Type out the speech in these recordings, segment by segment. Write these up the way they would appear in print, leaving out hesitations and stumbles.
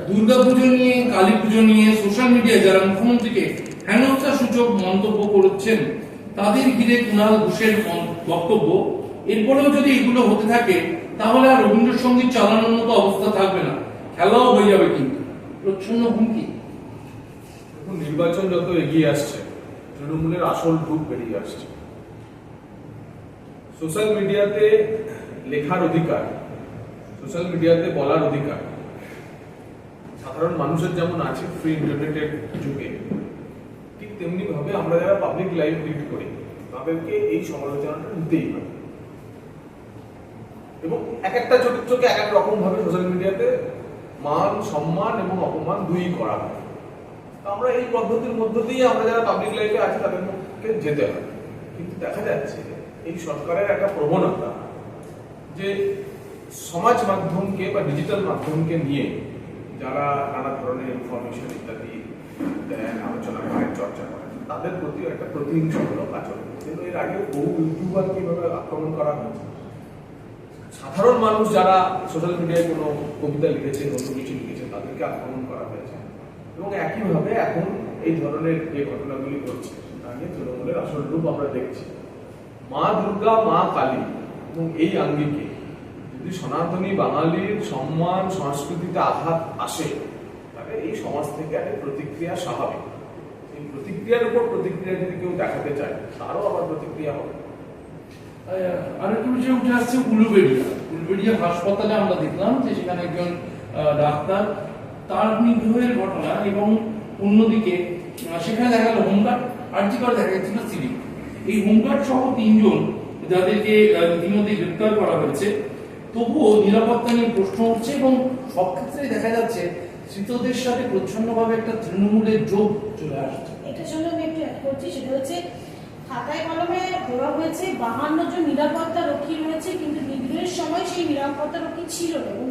দুর্গাপুজো নিয়ে, কালী পুজো নিয়ে সোশ্যাল মিডিয়ায় যারা মুখ্যমন্ত্রীকে হেনস্থা সূচক মন্তব্য করেছেন তাদের ঘিরে কুণাল ঘোষের বক্তব্য, এরপরেও যদি এগুলো হতে থাকে তাহলে আর রবীন্দ্রসঙ্গীত চালানোর মতো অবস্থা থাকবে না, খেলাও হয়ে যাবে। কিন্তু প্রচ্ছন্ন হুমকি। নির্বাচন যত এগিয়ে আসছে তৃণমূলের আসল রূপ বেরিয়ে আসছে। সোশ্যাল মিডিয়াতে লেখার অধিকার, সোশ্যাল মিডিয়াতে বলার অধিকার সাধারণ মানুষের যেমন আছে ফ্রি ইন্টারনেটের যুগে, ঠিক তেমনি ভাবে আমরা যারা পাবলিক লাইফ লিড করি তাদেরকে এই সমালোচনাটা নিতেই হবে। এবং এক একটা চরিত্রকে এক এক রকম ভাবে সোশ্যাল মিডিয়াতে মান, সম্মান এবং অপমান দুই করা হয়। আমরা এই পদ্ধতির মধ্য দিয়ে আমরা যারা পাবলিক লাইফে আছি তাদের পক্ষে যেতে হয়। কিন্তু দেখা যাচ্ছে এই সরকারের একটা প্রবণতা যে সমাজ মাধ্যমকে বা ডিজিটাল মাধ্যমকে নিয়ে যারা নানা ধরনের ইনফরমেশন ইত্যাদি দেন, আলোচনা করেন, চর্চা করেন, তাদের প্রতি একটা প্রতিহিংসামূলক আচরণ। কিন্তু এর আগে বহু ইউটিউবার কিভাবে আক্রমণ করা হয়েছে, সাধারণ মানুষ যারা সোশ্যাল মিডিয়ায় কোনো কবিতা লিখেছে, নতুন কিছু লিখেছে, তাদেরকে আক্রমণ করা হয়েছে। এবং একইভাবে এখন এই ধরনের যে ঘটনাগুলি ঘটছে তা নিয়ে তৃণমূলের আসল রূপ আমরা দেখছি। মা দুর্গা, মা কালী এবং এই আঙ্গিকে যদি সনাতনী বাঙালির সম্মান সংস্কৃতিতে আঘাত আসে তাহলে এই সমাজ থেকে একটা প্রতিক্রিয়া স্বাভাবিক। এই প্রতিক্রিয়ার উপর প্রতিক্রিয়া যদি কেউ দেখাতে চায় তারও আবার প্রতিক্রিয়া হবে। আরেকটু বিষয় উঠে আসছে উলুবেড়িয়া হাসপাতালে আমরা দেখলাম যে সেখানে একজন ডাক্তার তার নিগ্রহের ঘটনা, এবং অন্যদিকে সেখানে দেখা গেল হোমগার্ড, আর্জি করে দেখা গেছিল সিভিক। এই হোমগার্ড সহ 3 জন যাদেরকে ইতিমধ্যে গ্রেপ্তার করা হয়েছে, তবুও নিরাপত্তা নিয়ে প্রশ্ন উঠছে এবং সব ক্ষেত্রে দেখা যাচ্ছে ধৃতদের সাথে প্রচ্ছন্নভাবে একটা তৃণমূলের যোগ চলে আসছে। এটার সঙ্গে আমি একটু অ্যাড করছি, সেটা হচ্ছে খাতায় কলমে ধরা হয়েছে 52 জন নিরাপত্তা রক্ষী রয়েছে, কিন্তু বিদ্রোহের সময় সেই নিরাপত্তা রক্ষী ছিল না এবং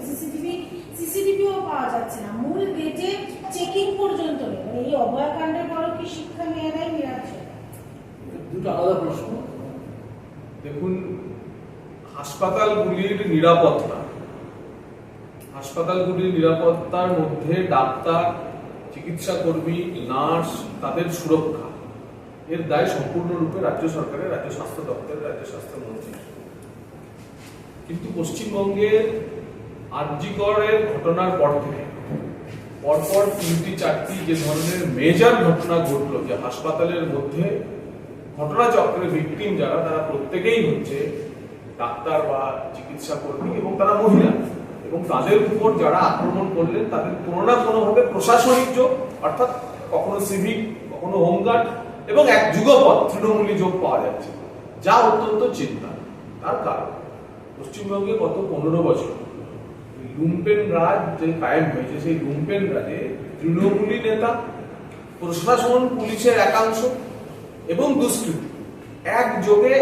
সিসিটিভিও পাওয়া যাচ্ছে না। মূল গেটে চেকিং পর্যন্ত নেই। এই অভয়াকাণ্ডের পরও কি শিক্ষা নেওয়া যায় মিরাজ? দুটো আলাদা প্রশ্ন। দেখুন, হাসপাতালগুলির নিরাপত্তার মধ্যে ডাক্তার, চিকিৎসা কর্মী, নার্স, তাদের সুরক্ষা এর দায় সম্পূর্ণরূপে রাজ্য সরকারের, রাজ্য স্বাস্থ্য দপ্তরের, রাজ্য স্বাস্থ্যমন্ত্রী। কিন্তু পশ্চিমবঙ্গের আরজি করের ঘটনার পর থেকে পরপর 3-4টি যে ধরনের মেজর ঘটনা ঘটলো, যে হাসপাতালের মধ্যে ঘটনা চক্রের ভিকটিম যারা, তারা প্রত্যেকেই হচ্ছে ডাক্তার বা চিকিৎসা কর্মী এবং তারা মহিলা, এবং তাদের উপর যারা আক্রমণ করলেন তাদের কোনো না কোনোভাবে প্রশাসনিক যোগ, অর্থাৎ কখনো সিভিক, কখনো হোমগার্ড এবং এক যুগপৎ তৃণমূলী যোগ পাওয়া যাচ্ছে, যা অত্যন্ত চিন্তা। তার কারণ পশ্চিমবঙ্গে গত 15 বছর লুম্পেন রাজ যে কায়েম হয়েছে, সেই লুম্পেন রাজে তৃণমূলী নেতা, প্রশাসন, পুলিশের একাংশ এবং দুষ্কৃতী একযোগে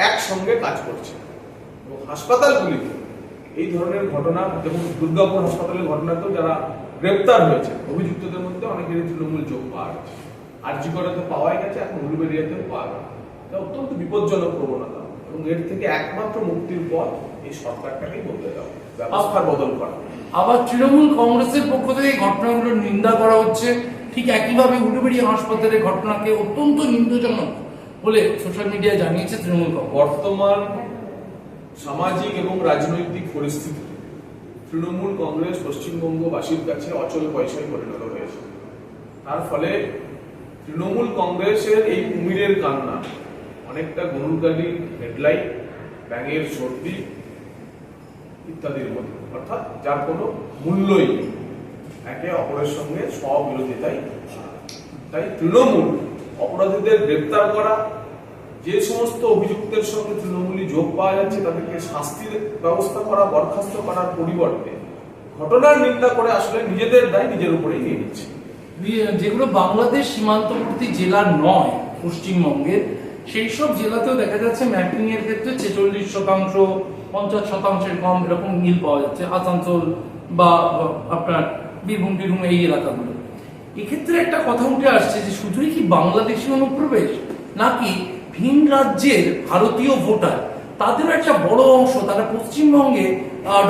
একসঙ্গে কাজ করছে। এবং হাসপাতালগুলিতে এই ধরনের ঘটনা, যেমন দুর্গাপুর হাসপাতালের ঘটনাতেও যারা গ্রেপ্তার হয়েছে অভিযুক্তদের মধ্যে অনেকেরই তৃণমূল যোগ পাওয়া গেছে। আরজি করে তো পাওয়াই গেছে, এখন উলুবেড়িয়াতেও পাওয়া গেছে। এটা অত্যন্ত বিপজ্জনক প্রবণতা এবং এর থেকে একমাত্র মুক্তির পথ এই সরকারটাকেই বদলে দেওয়া, ব্যবস্থার বদল করা। আবার তৃণমূল কংগ্রেসের পক্ষ থেকে এই ঘটনাগুলোর নিন্দা করা হচ্ছে। ঠিক একইভাবে উলুবেড়িয়া হাসপাতালের ঘটনাকে অত্যন্ত নিন্দজনক বলে সোশ্যাল মিডিয়ায় জানিয়েছে তৃণমূল কংগ্রেস। বর্তমান সামাজিক এবং রাজনৈতিক পরিস্থিতি তৃণমূল কংগ্রেস পশ্চিমবঙ্গবাসীর কাছে অচল পয়সায় পরিণত হয়েছে। তার ফলে তৃণমূল কংগ্রেসের এই কুমিরের কান্না অনেকটা গরুর গাড়ির হেডলাইট, ব্যাঙের সর্দি ইত্যাদির মতো, অর্থাৎ যার কোনো মূল্যই নেই, একে অপরের সঙ্গে স্ববিরোধিতাই। তাই তৃণমূল অপরাধীদের গ্রেপ্তার করা, যে সমস্ত অভিযুক্তের সঙ্গে তৃণমূলী যোগ পাওয়া যাচ্ছে তাদেরকে শাস্তির ব্যবস্থা করা, বরখাস্ত করার পরিবর্তে ঘটনার নিন্দা করে আসলে নিজেদের দায় নিজের উপরেই নিয়ে নিচ্ছে। যেগুলো বাংলাদেশ সীমান্তবর্তী জেলা নয় পশ্চিমবঙ্গের, সেই সব জেলাতেও দেখা যাচ্ছে ম্যাপিং এর ক্ষেত্রে 46%, 50%-এর কম এরকম মিল পাওয়া যাচ্ছে। আসানসোল বা আপনার বীরভূম এই এলাকাগুলো। এক্ষেত্রে একটা কথা উঠে আসছে যে শুধুই কি বাংলাদেশি অনুপ্রবেশ, নাকি ভিন রাজ্যের ভারতীয় ভোটার তাদেরও একটা বড় অংশ তারা পশ্চিমবঙ্গে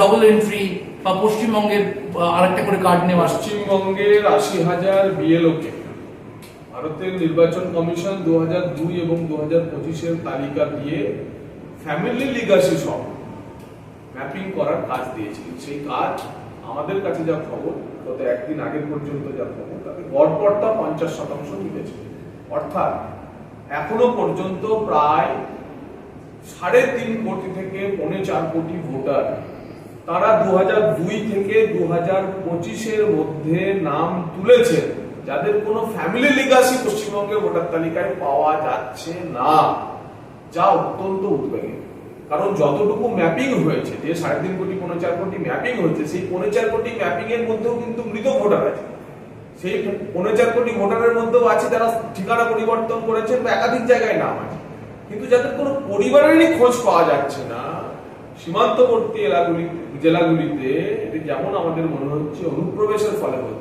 ডবল এন্ট্রি বা পশ্চিমবঙ্গের আরেকটা করে কার্ড নেওয়া আসছে। পশ্চিমবঙ্গের 80,000 বিএলওকে ভারতের নির্বাচন কমিশন 2002 এবং 2025-এর তালিকা দিয়ে ফ্যামিলি লিগাসি সহ ম্যাপিং করার কাজ দিয়েছিল। সেই কাজ আমাদের কাছে যা খবর, গত একদিন আগের পর্যন্ত যা খবর, তাতে গড়পড়তা 50% মিলেছে। অর্থাৎ এখনো পর্যন্ত প্রায় 3.5 কোটি থেকে 4.25 কোটি ভোটার তারা 2002 থেকে 2025-এর মধ্যে নাম তুলেছেন, যাদের কোনো ফ্যামিলি লিগাসি পশ্চিমবঙ্গের ভোটার তালিকায় পাওয়া যাচ্ছে না, যা অত্যন্ত উদ্বেগের। কারণ যতটুকু ম্যাপিং হয়েছে, যে 3.5 কোটি 4.25 কোটি ম্যাপিং হয়েছে, সেই 4.25 কোটি ম্যাপিং এর মধ্যেও কিন্তু মৃত ভোটার আছে। সেই 4.25 কোটি ভোটারের মধ্যেও আছে যারা ঠিকানা পরিবর্তন করেছেন বা একাধিক জায়গায় নাম আছে, কিন্তু যাদের কোনো পরিবারেরই খোঁজ পাওয়া যাচ্ছে না। সীমান্তবর্তী জেলাগুলিতে এটি যেমন আমাদের মনে হচ্ছে অনুপ্রবেশের ফলে হচ্ছে,